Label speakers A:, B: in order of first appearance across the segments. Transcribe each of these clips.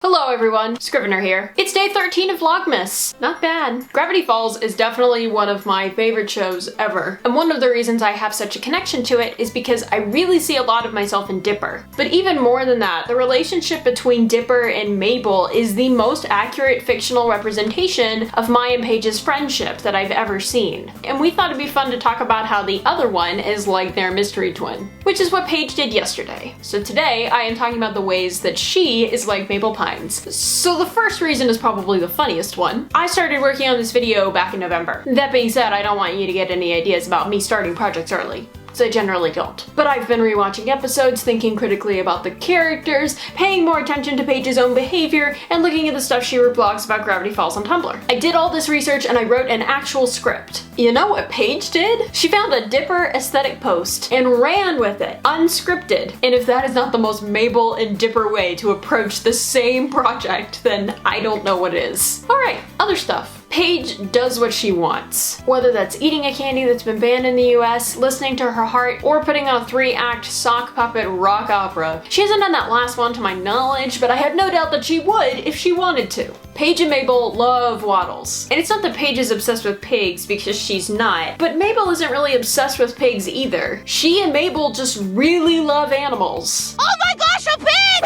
A: Hello everyone, Scrivener here. It's day 13 of Vlogmas. Not bad. Gravity Falls is definitely one of my favorite shows ever. And one of the reasons I have such a connection to it is because I really see a lot of myself in Dipper. But even more than that, the relationship between Dipper and Mabel is the most accurate fictional representation of my and Paige's friendship that I've ever seen. And we thought it'd be fun to talk about how the other one is like their mystery twin, which is what Paige did yesterday. So today I am talking about the ways that she is like Mabel Pines. So the first reason is probably the funniest one. I started working on this video back in November. That being said, I don't want you to get any ideas about me starting projects early. I generally don't. But I've been rewatching episodes, thinking critically about the characters, paying more attention to Paige's own behavior, and looking at the stuff she reblogs about Gravity Falls on Tumblr. I did all this research and I wrote an actual script. You know what Paige did? She found a Dipper aesthetic post and ran with it, unscripted. And if that is not the most Mabel and Dipper way to approach the same project, then I don't know what is. Alright, other stuff. Paige does what she wants. Whether that's eating a candy that's been banned in the US, listening to her heart, or putting on a 3-act sock puppet rock opera. She hasn't done that last one to my knowledge, but I have no doubt that she would if she wanted to. Paige and Mabel love waddles. And it's not that Paige is obsessed with pigs, because she's not, but Mabel isn't really obsessed with pigs either. She and Mabel just really love animals.
B: Oh my gosh, a pig!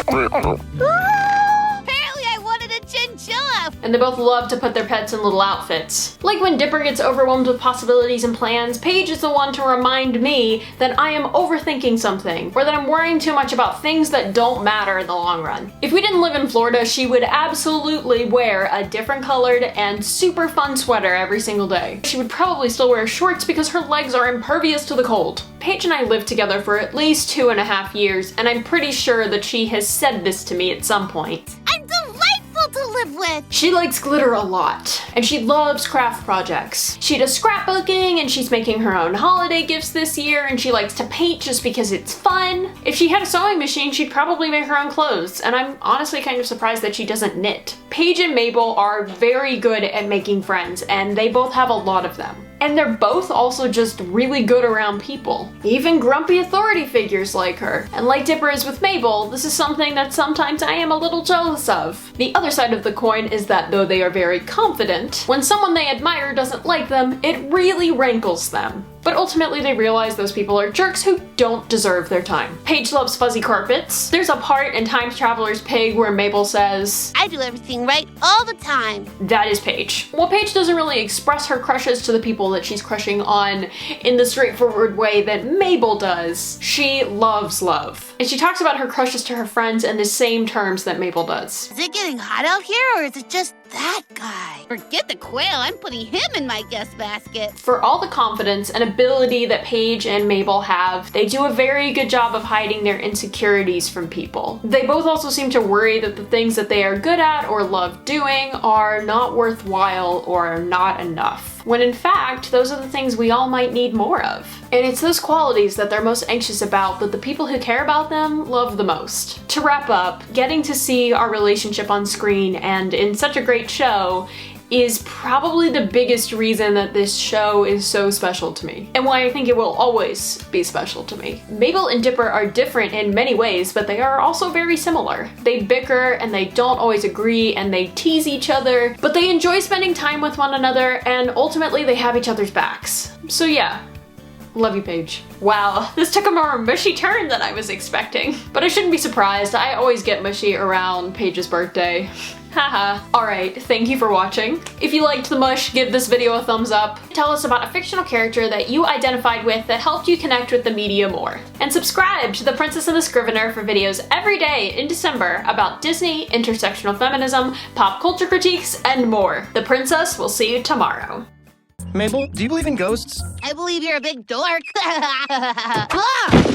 B: Apparently I wanted a chinchilla!
A: And they both love to put their pets in little outfits. Like when Dipper gets overwhelmed with possibilities and plans, Paige is the one to remind me that I am overthinking something, or that I'm worrying too much about things that don't matter in the long run. If we didn't live in Florida, she would absolutely wear a different colored and super fun sweater every single day. She would probably still wear shorts because her legs are impervious to the cold. Paige and I lived together for at least 2.5 years, and I'm pretty sure that she has said this to me at some point.
B: I'm delightful to live with!
A: She likes glitter a lot, and she loves craft projects. She does scrapbooking, and she's making her own holiday gifts this year, and she likes to paint just because it's fun. If she had a sewing machine, she'd probably make her own clothes, and I'm honestly kind of surprised that she doesn't knit. Paige and Mabel are very good at making friends, and they both have a lot of them. And they're both also just really good around people. Even grumpy authority figures like her. And like Dipper is with Mabel, this is something that sometimes I am a little jealous of. The other side of the coin is that though they are very confident, when someone they admire doesn't like them, it really rankles them. But ultimately they realize those people are jerks who don't deserve their time. Paige loves fuzzy carpets. There's a part in Time Traveler's Pig where Mabel says,
B: I do everything right all the time.
A: That is Paige. Well, Paige doesn't really express her crushes to the people that she's crushing on in the straightforward way that Mabel does. She loves love. And she talks about her crushes to her friends in the same terms that Mabel does.
B: Is it getting hot out here, or is it just that guy? Forget the quail, I'm putting him in my guest basket.
A: For all the confidence and ability that Paige and Mabel have, they do a very good job of hiding their insecurities from people. They both also seem to worry that the things that they are good at or love doing are not worthwhile or are not enough, when in fact, those are the things we all might need more of. And it's those qualities that they're most anxious about that the people who care about them love the most. To wrap up, getting to see our relationship on screen and in such a great show is probably the biggest reason that this show is so special to me, and why I think it will always be special to me. Mabel and Dipper are different in many ways, but they are also very similar. They bicker and they don't always agree and they tease each other, but they enjoy spending time with one another and ultimately they have each other's backs. So yeah. Love you, Paige. Wow, this took a more mushy turn than I was expecting. But I shouldn't be surprised, I always get mushy around Paige's birthday. Haha. Alright, thank you for watching. If you liked the mush, give this video a thumbs up. Tell us about a fictional character that you identified with that helped you connect with the media more. And subscribe to The Princess and the Scrivener for videos every day in December about Disney, intersectional feminism, pop culture critiques, and more. The Princess will see you tomorrow.
C: Mabel, do you believe in ghosts?
B: I believe you're a big dork. Ah!